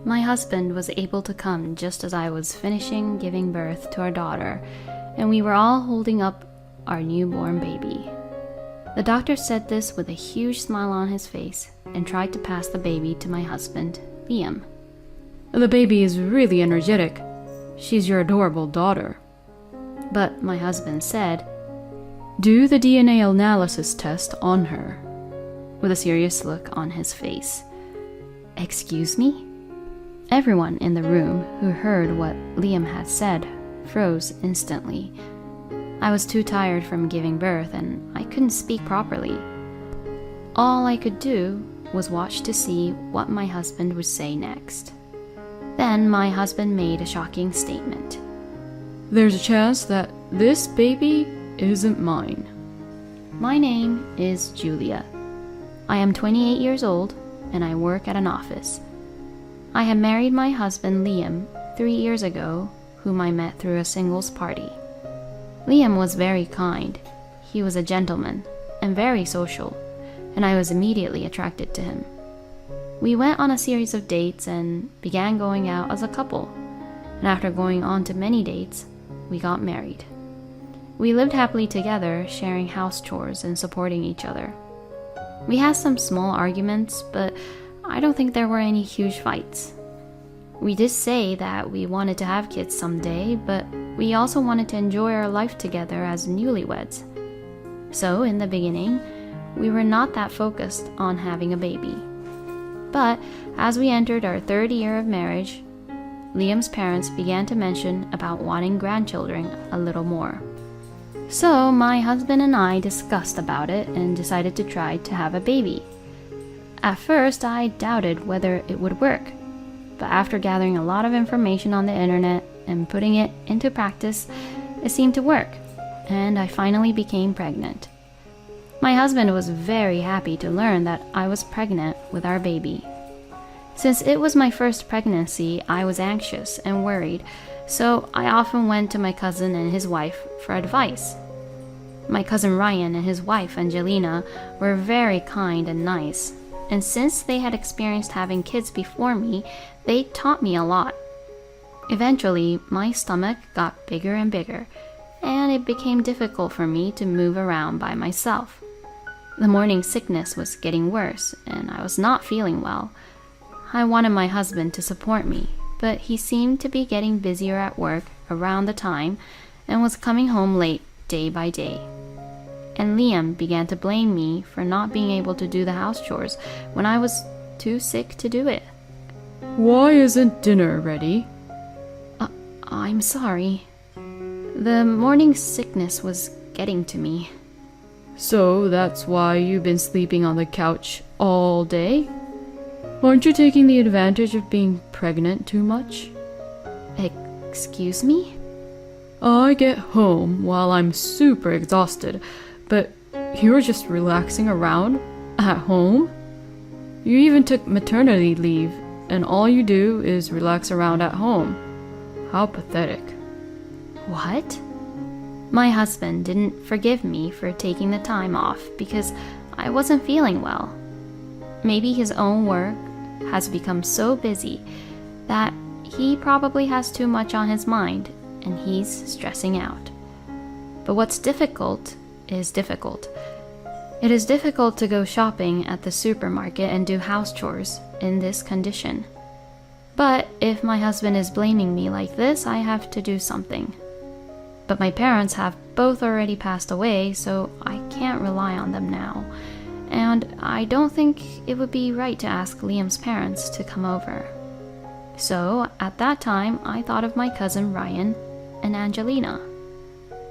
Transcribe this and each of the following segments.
My husband was able to come just as I was finishing giving birth to our daughter, and we were all holding up our newborn baby. The doctor said this with a huge smile on his face and tried to pass the baby to my husband, Liam. The baby is really energetic. She's your adorable daughter. But my husband said, Do the DNA analysis test on her, with a serious look on his face. Excuse me? Everyone in the room who heard what Liam had said froze instantly. I was too tired from giving birth and I couldn't speak properly. All I could do was watch to see what my husband would say next. Then my husband made a shocking statement. There's a chance that this baby isn't mine. My name is Julia. I am 28 years old and I work at an office. I had married my husband Liam 3 years ago, whom I met through a singles party. Liam was very kind. He was a gentleman and very social, and I was immediately attracted to him. We went on a series of dates and began going out as a couple, and after going on to many dates, we got married. We lived happily together, sharing house chores and supporting each other. We had some small arguments, but I don't think there were any huge fights. We did say that we wanted to have kids someday, but we also wanted to enjoy our life together as newlyweds. So in the beginning, we were not that focused on having a baby. But as we entered our 3rd year of marriage, Liam's parents began to mention about wanting grandchildren a little more. So my husband and I discussed about it and decided to try to have a baby. At first, I doubted whether it would work, but after gathering a lot of information on the internet and putting it into practice, it seemed to work, and I finally became pregnant. My husband was very happy to learn that I was pregnant with our baby. Since it was my first pregnancy, I was anxious and worried, so I often went to my cousin and his wife for advice. My cousin Ryan and his wife Angelina were very kind and nice, and since they had experienced having kids before me, they taught me a lot. Eventually, my stomach got bigger and bigger, and it became difficult for me to move around by myself. The morning sickness was getting worse, and I was not feeling well. I wanted my husband to support me, but he seemed to be getting busier at work around the time and was coming home late day by day. And Liam began to blame me for not being able to do the house chores when I was too sick to do it. Why isn't dinner ready? I'm sorry. The morning sickness was getting to me. So that's why you've been sleeping on the couch all day? Aren't you taking the advantage of being pregnant too much? Excuse me? I get home while I'm super exhausted, but you're just relaxing around at home? You even took maternity leave, and all you do is relax around at home. How pathetic. What? My husband didn't forgive me for taking the time off because I wasn't feeling well. Maybe his own work has become so busy that he probably has too much on his mind and he's stressing out. But what's difficult is difficult. It is difficult to go shopping at the supermarket and do house chores in this condition. But if my husband is blaming me like this, I have to do something. But my parents have both already passed away, so I can't rely on them now. And I don't think it would be right to ask Liam's parents to come over. So at that time, I thought of my cousin Ryan and Angelina.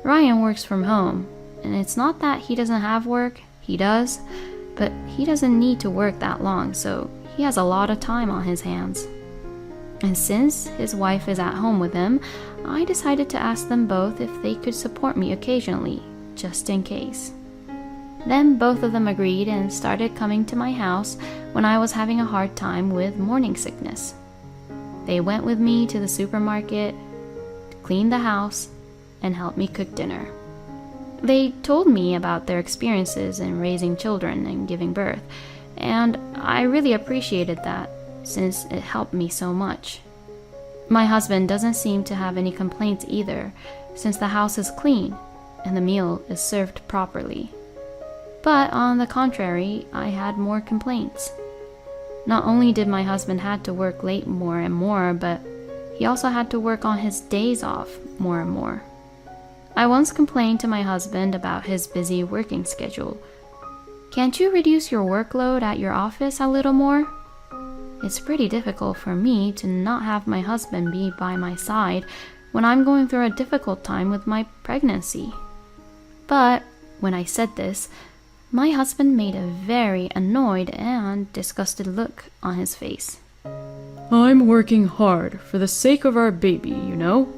Ryan works from home, and it's not that he doesn't have work, he does, but he doesn't need to work that long, so he has a lot of time on his hands. And since his wife is at home with him, I decided to ask them both if they could support me occasionally, just in case. Then both of them agreed and started coming to my house when I was having a hard time with morning sickness. They went with me to the supermarket, cleaned the house, and helped me cook dinner. They told me about their experiences in raising children and giving birth, and I really appreciated that. since it helped me so much. My husband doesn't seem to have any complaints either, since the house is clean and the meal is served properly. But on the contrary, I had more complaints. Not only did my husband have to work late more and more, but he also had to work on his days off more and more. I once complained to my husband about his busy working schedule. Can't you reduce your workload at your office a little more? It's pretty difficult for me to not have my husband be by my side when I'm going through a difficult time with my pregnancy. But when I said this, my husband made a very annoyed and disgusted look on his face. I'm working hard for the sake of our baby, you know?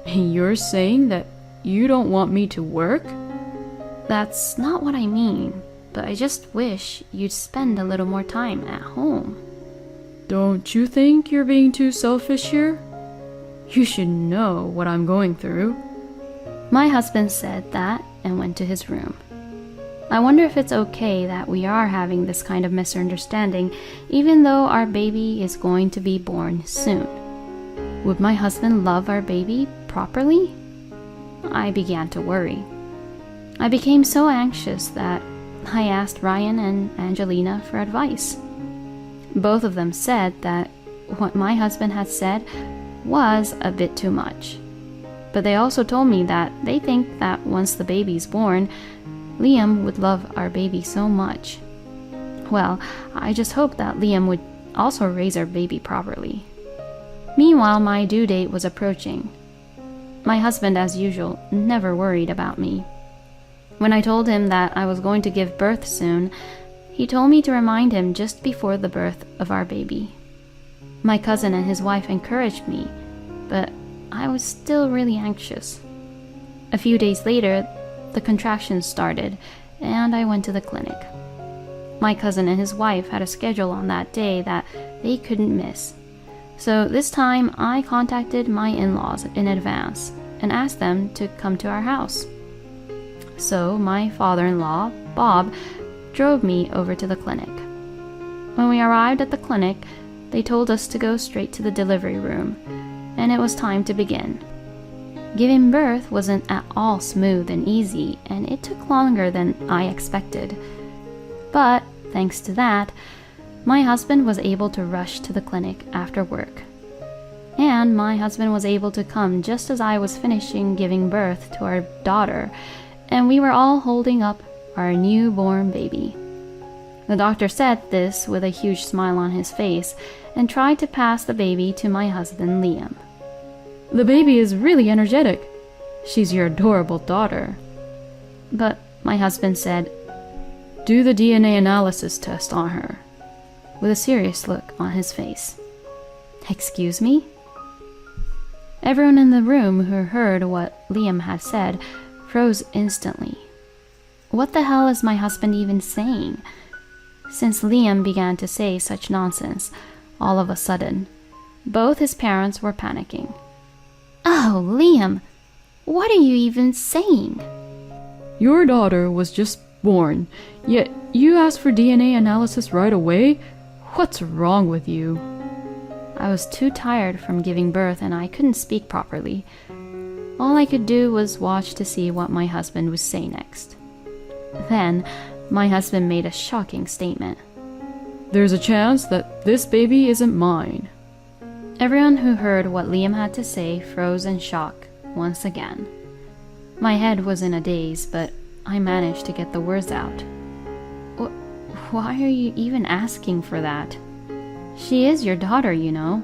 And you're saying that you don't want me to work? That's not what I mean, but I just wish you'd spend a little more time at home. Don't you think you're being too selfish here? You should know what I'm going through. My husband said that and went to his room. I wonder if it's okay that we are having this kind of misunderstanding, even though our baby is going to be born soon. Would my husband love our baby properly? I began to worry. I became so anxious that I asked Ryan and Angelina for advice. Both of them said that what my husband had said was a bit too much. But they also told me that they think that once the baby's born, Liam would love our baby so much. Well, I just hope that Liam would also raise our baby properly. Meanwhile, my due date was approaching. My husband, as usual, never worried about me. When I told him that I was going to give birth soon, he told me to remind him just before the birth of our baby. My cousin and his wife encouraged me, but I was still really anxious. A few days later, the contractions started, and I went to the clinic. My cousin and his wife had a schedule on that day that they couldn't miss. So this time, I contacted my in-laws in advance and asked them to come to our house. So my father-in-law, Bob, drove me over to the clinic. When we arrived at the clinic, they told us to go straight to the delivery room, and it was time to begin. Giving birth wasn't at all smooth and easy, and it took longer than I expected. But, thanks to that, my husband was able to rush to the clinic after work. And my husband was able to come just as I was finishing giving birth to our daughter, and we were all holding up our newborn baby. The doctor said this with a huge smile on his face and tried to pass the baby to my husband, Liam. The baby is really energetic. She's your adorable daughter. But my husband said, Do the DNA analysis test on her. with a serious look on his face. Excuse me? Everyone in the room who heard what Liam had said froze instantly. What the hell is my husband even saying? Since Liam began to say such nonsense, all of a sudden, both his parents were panicking. Oh, Liam, what are you even saying? Your daughter was just born, yet you asked for DNA analysis right away? What's wrong with you? I was too tired from giving birth and I couldn't speak properly. All I could do was watch to see what my husband would say next. Then, my husband made a shocking statement. There's a chance that this baby isn't mine. Everyone who heard what Liam had to say froze in shock once again. My head was in a daze, but I managed to get the words out. Why are you even asking for that? She is your daughter, you know.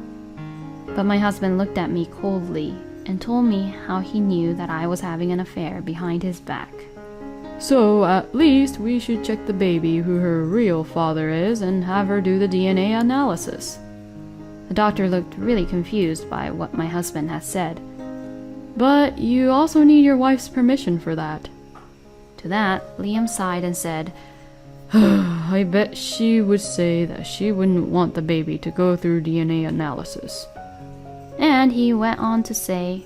But my husband looked at me coldly and told me how he knew that I was having an affair behind his back. So at least we should check the baby who her real father is and have her do the DNA analysis. The doctor looked really confused by what my husband had said. But you also need your wife's permission for that. To that, Liam sighed and said, I bet she would say that she wouldn't want the baby to go through DNA analysis. And he went on to say,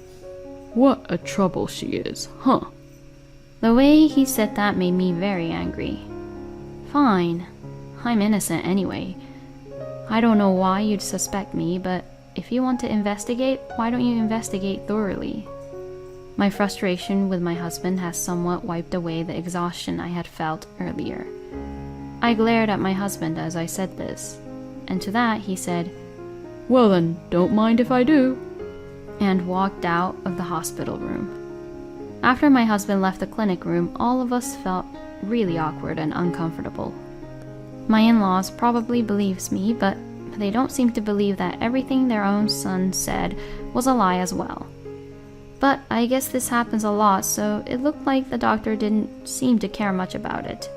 What a trouble she is, huh? The way he said that made me very angry. Fine, I'm innocent anyway. I don't know why you'd suspect me, but if you want to investigate, why don't you investigate thoroughly? My frustration with my husband has somewhat wiped away the exhaustion I had felt earlier. I glared at my husband as I said this, and to that he said, "Well then, don't mind if I do," and walked out of the hospital room. After my husband left the clinic room, all of us felt really awkward and uncomfortable. My in-laws probably believes me, but they don't seem to believe that everything their own son said was a lie as well. But I guess this happens a lot, so it looked like the doctor didn't seem to care much about it.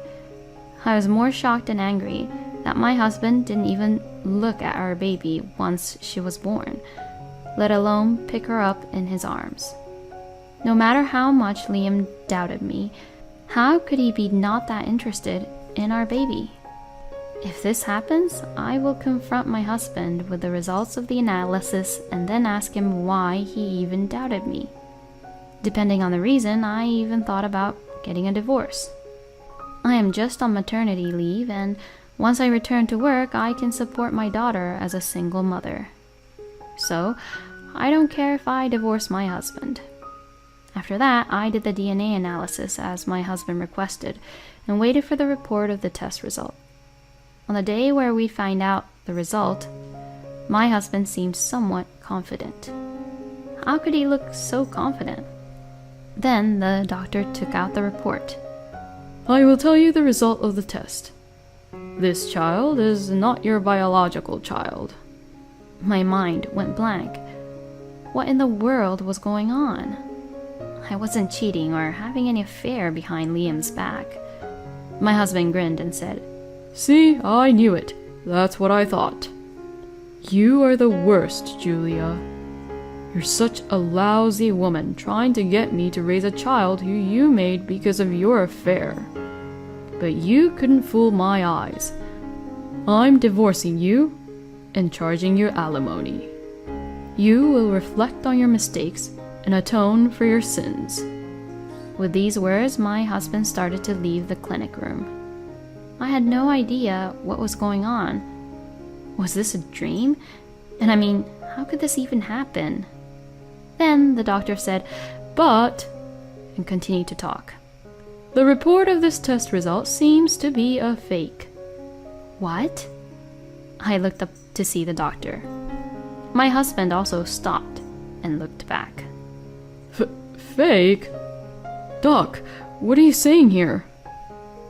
I was more shocked and angry that my husband didn't even look at our baby once she was born, let alone pick her up in his arms. No matter how much Liam doubted me, how could he be not that interested in our baby? If this happens, I will confront my husband with the results of the analysis and then ask him why he even doubted me. Depending on the reason, I even thought about getting a divorce. I am just on maternity leave, and once I return to work, I can support my daughter as a single mother. So, I don't care if I divorce my husband. After that, I did the DNA analysis as my husband requested and waited for the report of the test result. On the day where we find out the result, my husband seemed somewhat confident. How could he look so confident? Then the doctor took out the report. "I will tell you the result of the test. This child is not your biological child." My mind went blank. What in the world was going on? I wasn't cheating or having any affair behind Liam's back. My husband grinned and said, "See, I knew it. That's what I thought. You are the worst, Julia. You're such a lousy woman trying to get me to raise a child who you made because of your affair. But you couldn't fool my eyes. I'm divorcing you and charging you alimony. You will reflect on your mistakes and atone for your sins." With these words, my husband started to leave the clinic room. I had no idea what was going on. Was this a dream? And I mean, how could this even happen? Then the doctor said, "But," and continued to talk. "The report of this test result seems to be a fake." What? I looked up to see the doctor. My husband also stopped and looked back. Fake? Doc, what are you saying here?"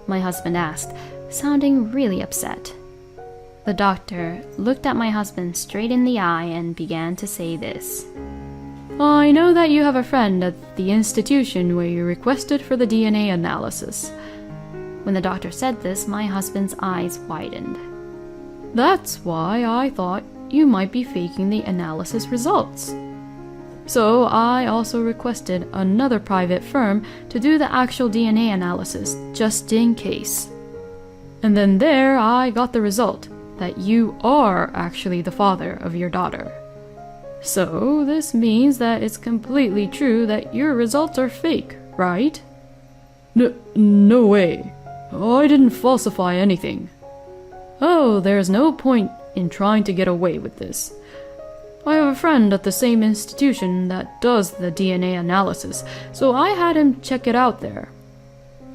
My husband asked, sounding really upset. The doctor looked at my husband straight in the eye and began to say this. "I know that you have a friend at the institution where you requested for the DNA analysis." When the doctor said this, my husband's eyes widened. "That's why I thought you might be faking the analysis results. So I also requested another private firm to do the actual DNA analysis, just in case. And then there I got the result that you are actually the father of your daughter. So this means that it's completely true that your results are fake, right?" No way. I didn't falsify anything." "Oh, there's no point in trying to get away with this. I have a friend at the same institution that does the DNA analysis, so I had him check it out there.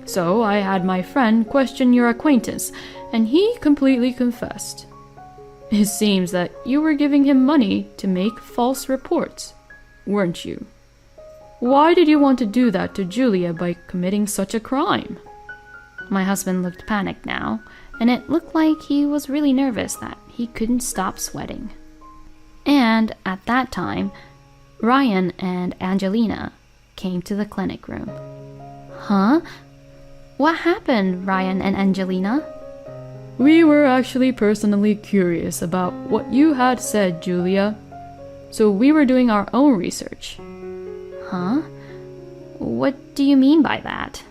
So I had my friend question your acquaintance, and he completely confessed. It seems that you were giving him money to make false reports, weren't you? Why did you want to do that to Julia by committing such a crime?" My husband looked panicked now, and it looked like he was really nervous that he couldn't stop sweating. And at that time, Ryan and Angelina came to the clinic room. "Huh? What happened, Ryan and Angelina?" "We were actually personally curious about what you had said, Julia. So we were doing our own research." "Huh? What do you mean by that?"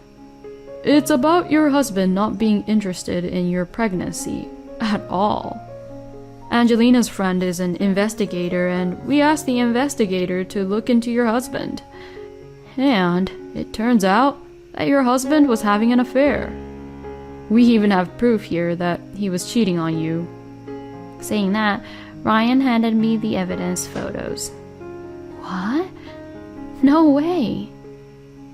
"It's about your husband not being interested in your pregnancy at all. Angelina's friend is an investigator, and we asked the investigator to look into your husband. And it turns out that your husband was having an affair. We even have proof here that he was cheating on you. Saying that, Ryan handed me the evidence photos. What? No way.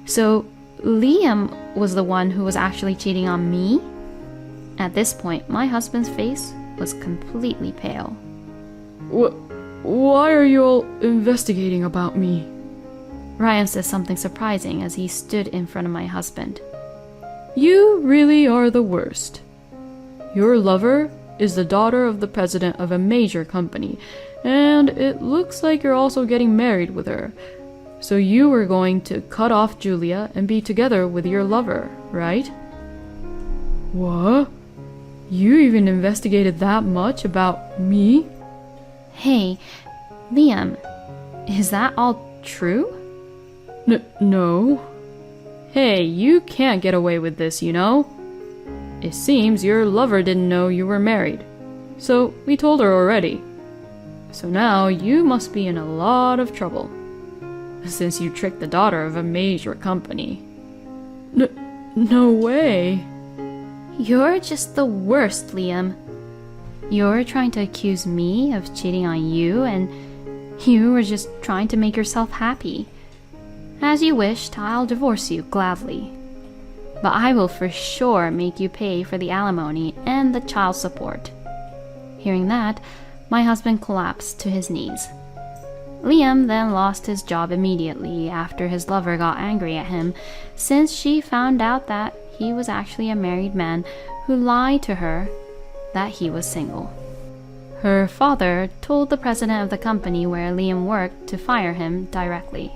So Liam was the one who was actually cheating on me? At this point, my husband's face was completely pale. Why are you all investigating about me? Ryan says something surprising as he stood in front of my husband. You really are the worst. Your lover is the daughter of the president of a major company, and it looks like you're also getting married with her. So you were going to cut off Julia and be together with your lover, right? What? You even investigated that much about me? Hey, Liam, is that all true? No. Hey, you can't get away with this, you know? It seems your lover didn't know you were married, so we told her already. So now you must be in a lot of trouble, since you tricked the daughter of a major company. No way. You're just the worst, Liam. You're trying to accuse me of cheating on you, and you were just trying to make yourself happy. As you wished, I'll divorce you gladly. But I will for sure make you pay for the alimony and the child support. Hearing that, my husband collapsed to his knees. Liam then lost his job immediately after his lover got angry at him, since she found out that he was actually a married man who lied to her that he was single. Her father told the president of the company where Liam worked to fire him directly.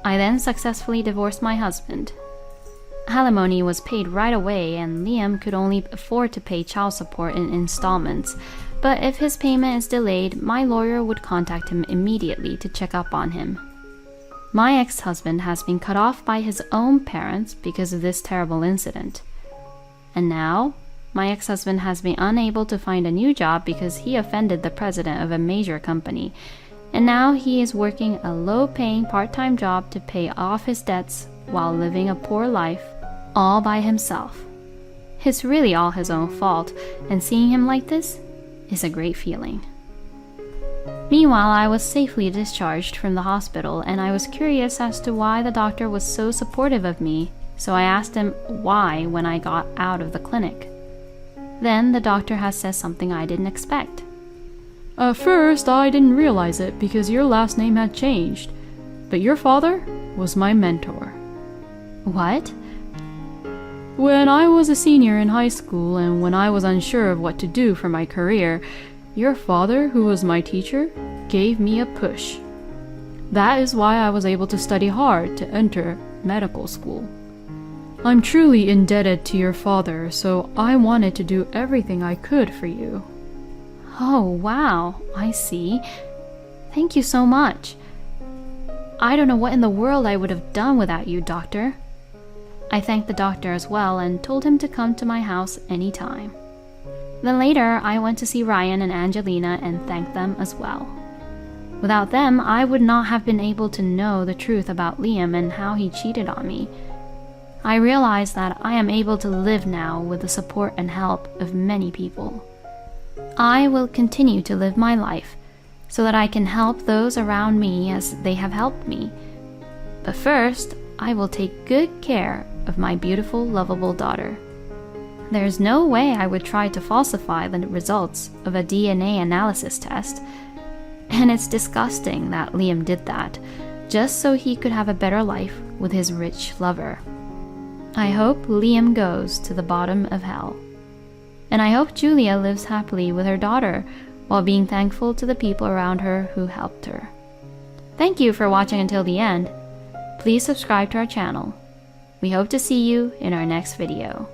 I then successfully divorced my husband. Alimony was paid right away, and Liam could only afford to pay child support in installments, but if his payment is delayed, my lawyer would contact him immediately to check up on him. My ex-husband has been cut off by his own parents because of this terrible incident. And now, my ex-husband has been unable to find a new job because he offended the president of a major company, and now he is working a low-paying part-time job to pay off his debts while living a poor life all by himself. It's really all his own fault, and seeing him like this is a great feeling. Meanwhile, I was safely discharged from the hospital, and I was curious as to why the doctor was so supportive of me, so I asked him why when I got out of the clinic. Then the doctor has said something I didn't expect. At first, I didn't realize it because your last name had changed, but your father was my mentor. What? When I was a senior in high school and when I was unsure of what to do for my career, your father, who was my teacher, gave me a push. That is why I was able to study hard to enter medical school. I'm truly indebted to your father, so I wanted to do everything I could for you. Oh, wow, I see. Thank you so much. I don't know what in the world I would have done without you, doctor. I thanked the doctor as well and told him to come to my house anytime. Then later, I went to see Ryan and Angelina and thanked them as well. Without them, I would not have been able to know the truth about Liam and how he cheated on me. I realized that I am able to live now with the support and help of many people. I will continue to live my life so that I can help those around me as they have helped me. But first, I will take good care of my beautiful, lovable daughter. There's no way I would try to falsify the results of a DNA analysis test. And it's disgusting that Liam did that, just so he could have a better life with his rich lover. I hope Liam goes to the bottom of hell. And I hope Julia lives happily with her daughter while being thankful to the people around her who helped her. Thank you for watching until the end. Please subscribe to our channel. We hope to see you in our next video.